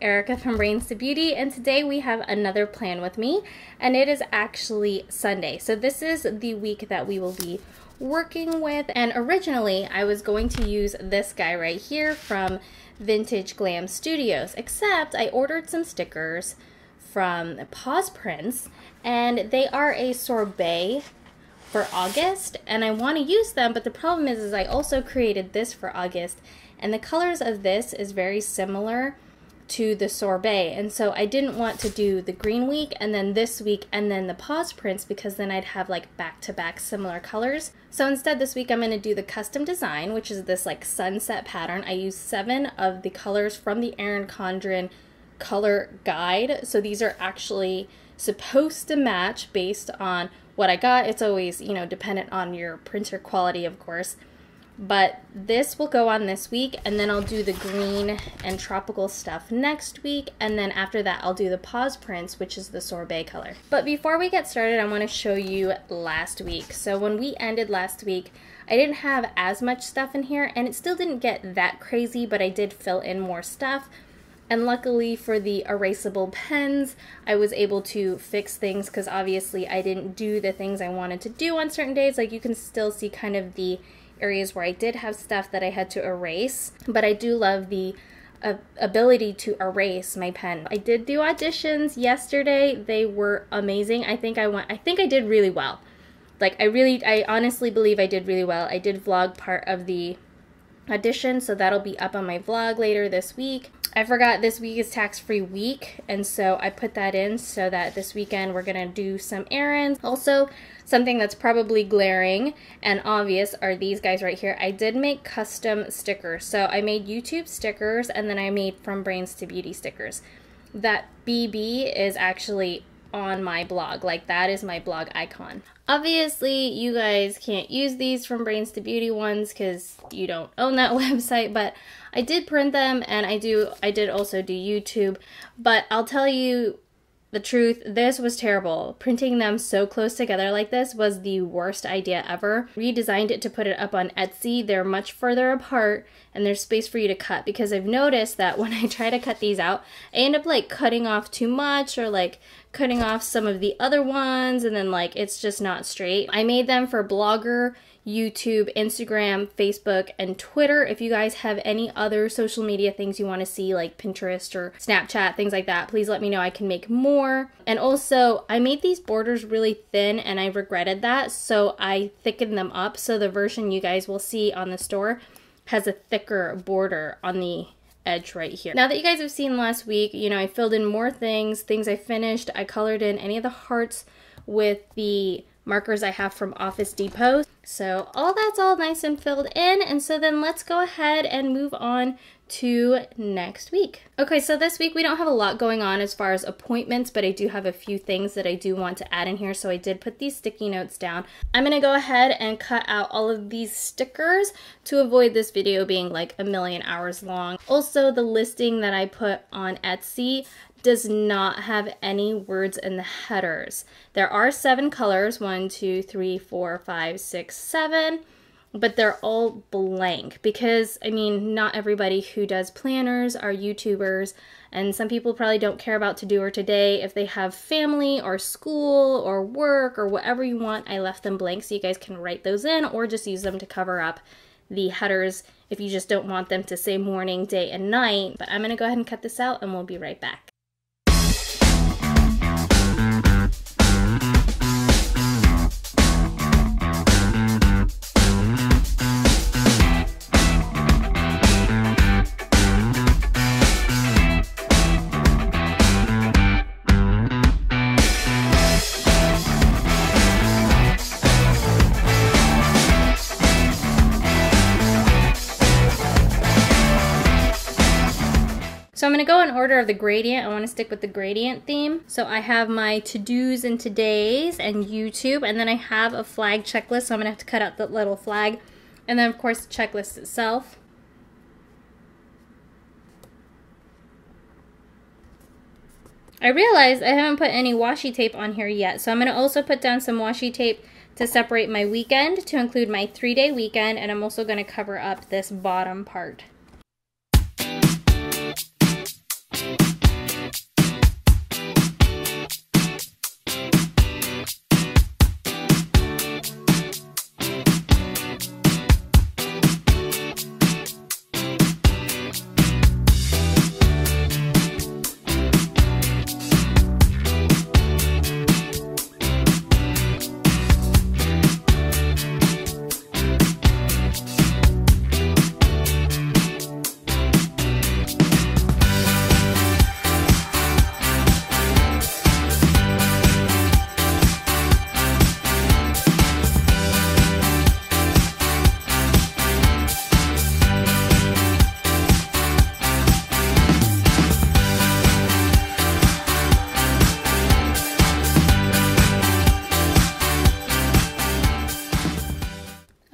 Erica from Brains to Beauty, and today we have another plan with me, and it is actually Sunday. So this is the week that we will be working with, and originally I was going to use this guy right here from Vintage Glam Studios, except I ordered some stickers from Paws Prints, and they are a sorbet for August, and I want to use them, but the problem is I also created this for August, and the colors of this is very similar to the sorbet, and so I didn't want to do the green week and then this week and then the Paws Prints, because then I'd have like back-to-back similar colors. So instead this week I'm going to do the custom design, which is this like sunset pattern. I used 7 of the colors from the Erin Condren color guide, so these are actually supposed to match based on what I got. It's always, you know, dependent on your printer quality, of course. But this will go on this week, and then I'll do the green and tropical stuff next week, and then after that I'll do the Paws Prints, which is the sorbet color. But before we get started, I want to show you last week. So when we ended last week, I didn't have as much stuff in here, and it still didn't get that crazy, but I did fill in more stuff. And luckily for the erasable pens, I was able to fix things, because obviously I didn't do the things I wanted to do on certain days. Like, you can still see kind of the areas where I did have stuff that I had to erase, but I do love the ability to erase my pen. I did do auditions yesterday. They were amazing. I think I did really well. Like, I honestly believe I did really well. I did vlog part of the audition, so that'll be up on my vlog later this week. I forgot this week is tax-free week, and so I put that in so that this weekend we're gonna do some errands. Also, something that's probably glaring and obvious are these guys right here. I did make custom stickers. So I made YouTube stickers, and then I made From Brains to Beauty stickers. That BB is actually on my blog. Like, that is my blog icon. Obviously, you guys can't use these From Brains to Beauty ones because you don't own that website, but I did print them, and I did also do YouTube. But I'll tell you the truth, this was terrible. Printing them so close together like this was the worst idea ever. Redesigned it to put it up on Etsy. They're much further apart, and there's space for you to cut, because I've noticed that when I try to cut these out, I end up like cutting off too much, or like cutting off some of the other ones, and then like it's just not straight. I made them for Blogger, YouTube, Instagram, Facebook, and Twitter. If you guys have any other social media things you want to see, like Pinterest or Snapchat, things like that, please let me know. I can make more. And also, I made these borders really thin, and I regretted that, so I thickened them up. So the version you guys will see on the store has a thicker border on the edge right here. Now that you guys have seen last week, you know, I filled in more things I finished. I colored in any of the hearts with the markers I have from Office Depot. So that's all nice and filled in, and so then let's go ahead and move on to next week. Okay, so this week we don't have a lot going on as far as appointments, but I do have a few things that I do want to add in here, so I did put these sticky notes down. I'm gonna go ahead and cut out all of these stickers to avoid this video being like a million hours long. Also, the listing that I put on Etsy does not have any words in the headers. There are 7 colors, 1, 2, 3, 4, 5, 6, 7, but they're all blank, because I mean, not everybody who does planners are YouTubers, and some people probably don't care about to do or today. If they have family or school or work or whatever you want, I left them blank so you guys can write those in, or just use them to cover up the headers if you just don't want them to say morning, day, and night. But I'm gonna go ahead and cut this out, and we'll be right back. So I'm going to go in order of the gradient. I want to stick with the gradient theme. So I have my to-dos and todays and YouTube, and then I have a flag checklist, so I'm going to have to cut out the little flag. And then of course the checklist itself. I realized I haven't put any washi tape on here yet, so I'm going to also put down some washi tape to separate my weekend to include my 3-day weekend, and I'm also going to cover up this bottom part.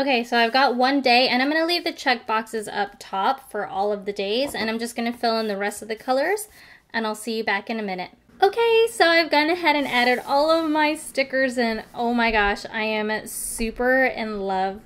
Okay, so I've got one day, and I'm going to leave the check boxes up top for all of the days, and I'm just going to fill in the rest of the colors, and I'll see you back in a minute. Okay, so I've gone ahead and added all of my stickers, and oh my gosh, I am super in love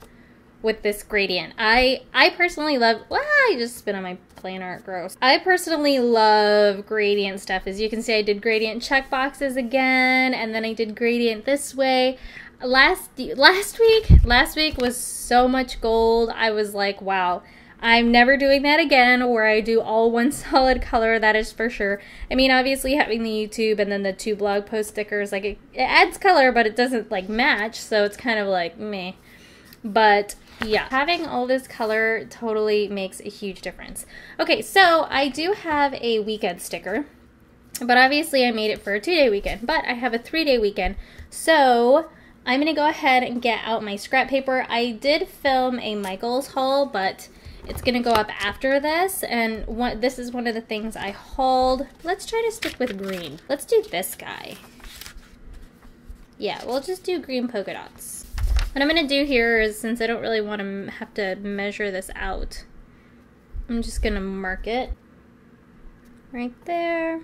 with this gradient. I personally love, I just spit on my plain art, gross. I personally love gradient stuff. As you can see, I did gradient check boxes again, and then I did gradient this way. Last week was so much gold. I was like, wow, I'm never doing that again where I do all one solid color, that is for sure. I mean, obviously having the YouTube and then the 2 blog post stickers, like it adds color, but it doesn't like match, so it's kind of like meh. But yeah, having all this color totally makes a huge difference. Okay, so I do have a weekend sticker, but obviously I made it for a 2-day weekend, but I have a 3-day weekend. So I'm gonna go ahead and get out my scrap paper. I did film a Michaels haul, but it's gonna go up after this, and this is one of the things I hauled. Let's try to stick with green. Let's do this guy. Yeah, we'll just do green polka dots. What I'm gonna do here is, since I don't really want to have to measure this out, I'm just gonna mark it right there.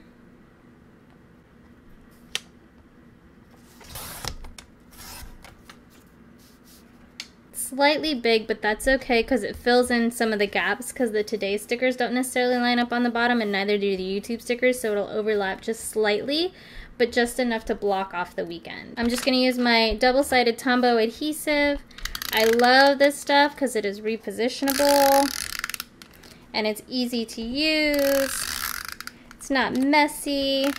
Slightly big, but that's okay because it fills in some of the gaps, because the Today stickers don't necessarily line up on the bottom, and neither do the YouTube stickers, so it'll overlap just slightly, but just enough to block off the weekend. I'm just going to use my double-sided Tombow adhesive. I love this stuff because it is repositionable and it's easy to use. It's not messy,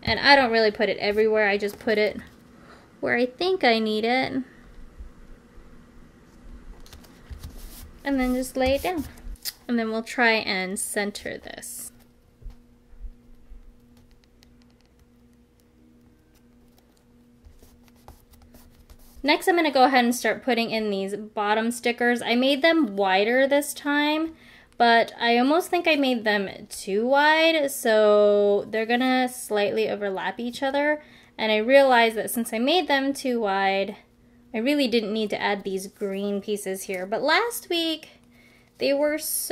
and I don't really put it everywhere. I just put it where I think I need it. And then just lay it down. And then we'll try and center this. Next, I'm going to go ahead and start putting in these bottom stickers. I made them wider this time, but I almost think I made them too wide, so they're going to slightly overlap each other. And I realized that since I made them too wide, I really didn't need to add these green pieces here. But last week, there was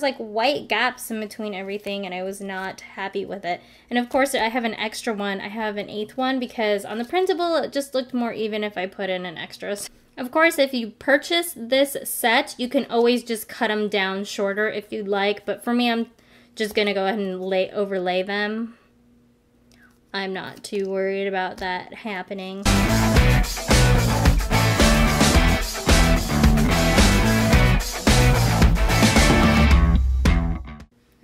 like white gaps in between everything, and I was not happy with it. And of course, I have an extra one. I have an 1/8 one because on the printable, it just looked more even if I put in an extra. Of course, if you purchase this set, you can always just cut them down shorter if you'd like. But for me, I'm just gonna go ahead and overlay them. I'm not too worried about that happening.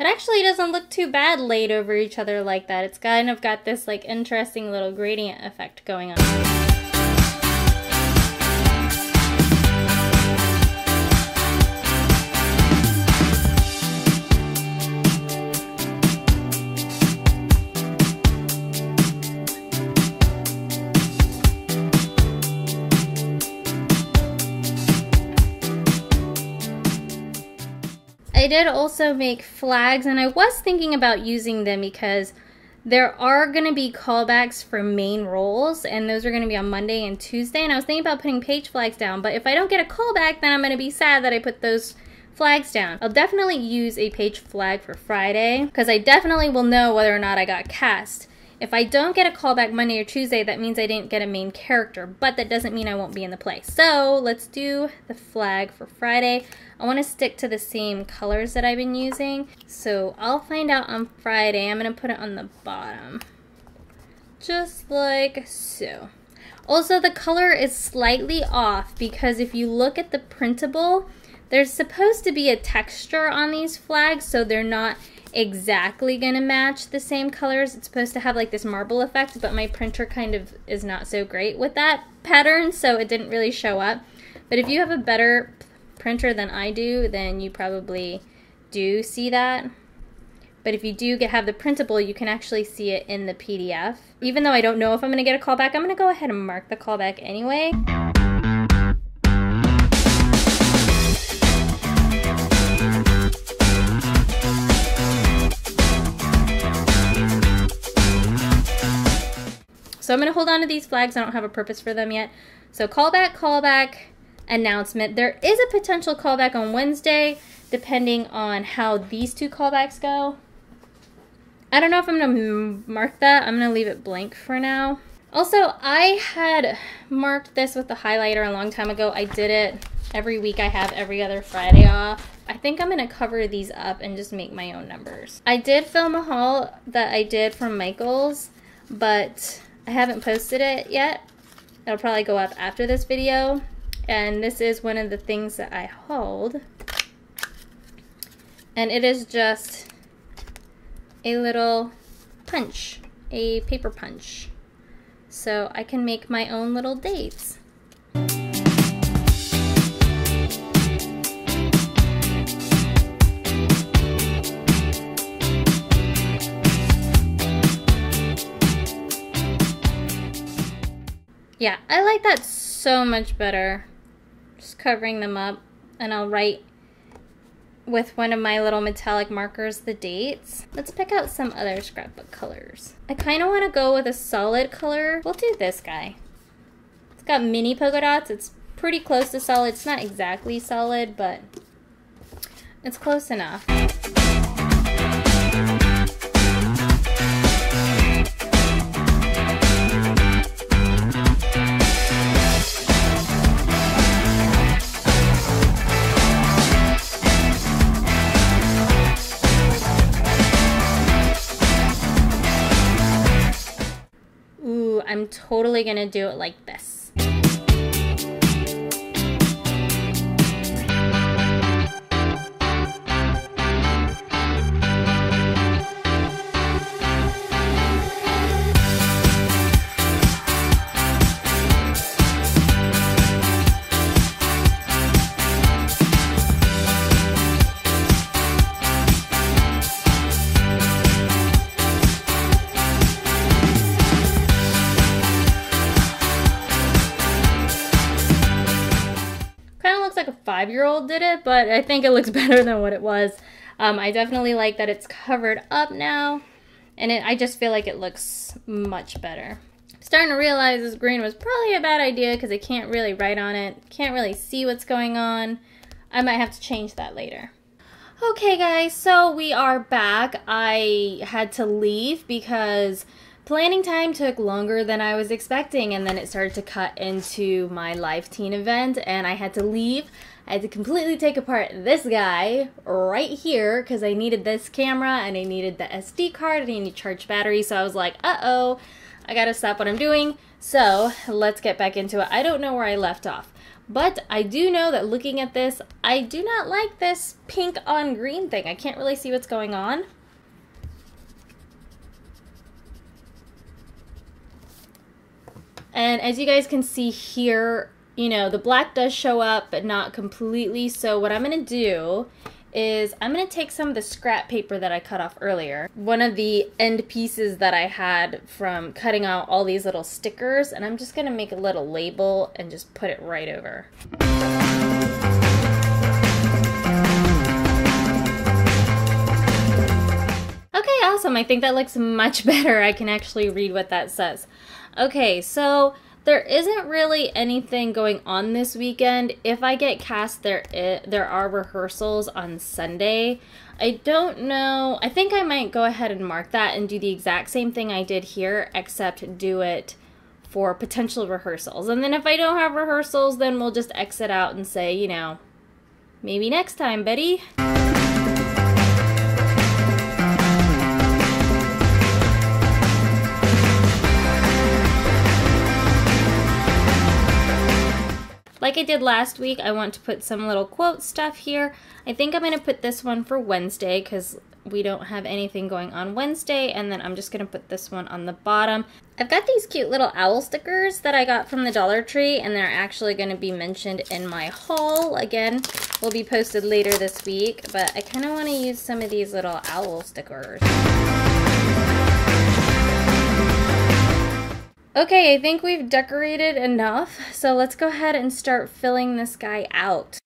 It actually doesn't look too bad laid over each other like that. It's kind of got this like interesting little gradient effect going on. I did also make flags, and I was thinking about using them because there are going to be callbacks for main roles, and those are going to be on Monday and Tuesday, and I was thinking about putting page flags down, but if I don't get a callback, then I'm going to be sad that I put those flags down. I'll definitely use a page flag for Friday, because I definitely will know whether or not I got cast. If I don't get a callback Monday or Tuesday, that means I didn't get a main character, but that doesn't mean I won't be in the play. So let's do the flag for Friday. I want to stick to the same colors that I've been using, so I'll find out on Friday. I'm going to put it on the bottom, just like so. Also, the color is slightly off because if you look at the printable, there's supposed to be a texture on these flags, so they're not exactly gonna match the same colors. It's supposed to have like this marble effect, but my printer kind of is not so great with that pattern, so it didn't really show up. But if you have a better printer than I do, then you probably do see that. But if you do have the printable, you can actually see it in the PDF. Even though I don't know if I'm gonna get a callback, I'm gonna go ahead and mark the callback anyway. So I'm going to hold on to these flags. I don't have a purpose for them yet. So callback, callback, announcement. There is a potential callback on Wednesday, depending on how these two callbacks go. I don't know if I'm going to mark that. I'm going to leave it blank for now. Also, I had marked this with the highlighter a long time ago. I did it every week. I have every other Friday off. I think I'm going to cover these up and just make my own numbers. I did film a haul that I did from Michael's, but I haven't posted it yet. It'll probably go up after this video. And this is one of the things that I hauled. And it is just a little punch, a paper punch. So I can make my own little dates. Yeah, I like that so much better. Just covering them up, and I'll write with one of my little metallic markers the dates. Let's pick out some other scrapbook colors. I kind of want to go with a solid color. We'll do this guy. It's got mini polka dots. It's pretty close to solid. It's not exactly solid, but it's close enough. I'm totally gonna do it like this. Like a 5-year-old did it, but I think it looks better than what it was. I definitely like that it's covered up now, and I just feel like it looks much better. I'm starting to realize this green was probably a bad idea because I can't really write on it, can't really see what's going on. I might have to change that later. Okay guys, so we are back. I had to leave because planning time took longer than I was expecting, and then it started to cut into my live teen event, and I had to leave. I had to completely take apart this guy right here because I needed this camera and I needed the SD card and I need to charge battery. So I was like, uh-oh, I gotta stop what I'm doing. So let's get back into it. I don't know where I left off, but I do know that looking at this, I do not like this pink on green thing. I can't really see what's going on. And as you guys can see here, you know, the black does show up, but not completely. So what I'm going to do is I'm going to take some of the scrap paper that I cut off earlier, one of the end pieces that I had from cutting out all these little stickers, and I'm just going to make a little label and just put it right over. Okay, awesome. I think that looks much better. I can actually read what that says. Okay, so there isn't really anything going on this weekend. If I get cast, there are rehearsals on Sunday. I don't know. I think I might go ahead and mark that and do the exact same thing I did here, except do it for potential rehearsals. And then if I don't have rehearsals, then we'll just exit out and say, you know, maybe next time, Betty. Like I did last week, I want to put some little quote stuff here. I think I'm going to put this one for Wednesday because we don't have anything going on Wednesday, and then I'm just going to put this one on the bottom. I've got these cute little owl stickers that I got from the Dollar Tree, and they're actually going to be mentioned in my haul. Again, will be posted later this week, but I kind of want to use some of these little owl stickers. Okay, I think we've decorated enough, so let's go ahead and start filling this guy out.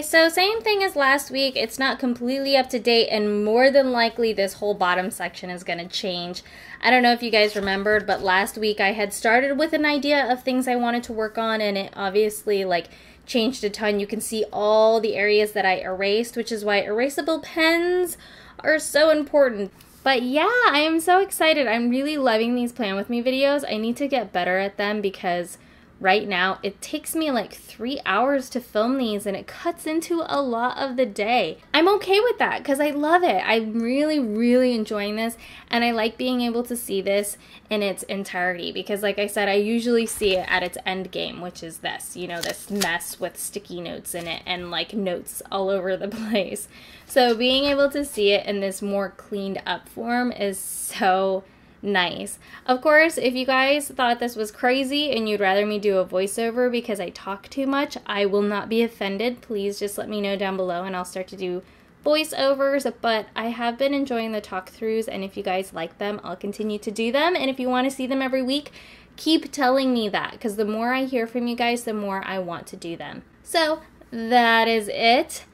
so same thing as last week. It's not completely up to date, and more than likely this whole bottom section is going to change. I don't know if you guys remembered, but last week I had started with an idea of things I wanted to work on, and it obviously like changed a ton. You can see all the areas that I erased, which is why erasable pens are so important. But yeah, I am so excited. I'm really loving these Plan With Me videos. I need to get better at them because right now it takes me like 3 hours to film these, and it cuts into a lot of the day. I'm okay with that because I love it. I'm really enjoying this, and I like being able to see this in its entirety because like I said, I usually see it at its end game, which is this, you know, this mess with sticky notes in it and like notes all over the place. So being able to see it in this more cleaned up form is so nice. Of course, if you guys thought this was crazy and you'd rather me do a voiceover because I talk too much, I will not be offended. Please just let me know down below and I'll start to do voiceovers, but I have been enjoying the talk-throughs, and if you guys like them, I'll continue to do them, and if you want to see them every week, keep telling me that, because the more I hear from you guys, the more I want to do them. So that is it.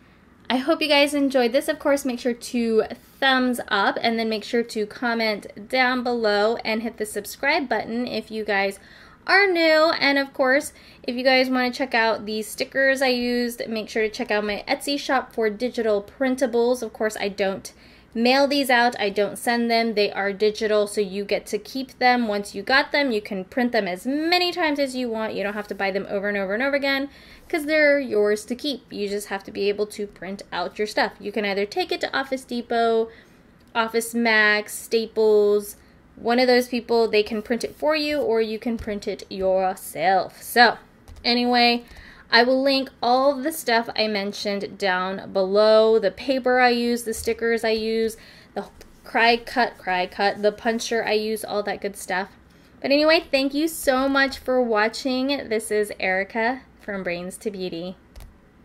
I hope you guys enjoyed this. Of course, make sure to thumbs up, and then make sure to comment down below and hit the subscribe button if you guys are new. And of course, if you guys want to check out the stickers I used, make sure to check out my Etsy shop for digital printables. Of course, I don't mail these out. I don't send them. They are digital, so you get to keep them. Once you got them, you can print them as many times as you want. You don't have to buy them over and over and over again because they're yours to keep. You just have to be able to print out your stuff. You can either take it to Office Depot, Office Max, Staples, one of those people, they can print it for you, or you can print it yourself. So anyway, I will link all of the stuff I mentioned down below, the paper I use, the stickers I use, the cry cut, the puncher I use, all that good stuff. But anyway, thank you so much for watching. This is Erica from Brains to Beauty.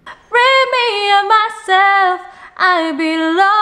Rid me of myself, I belong.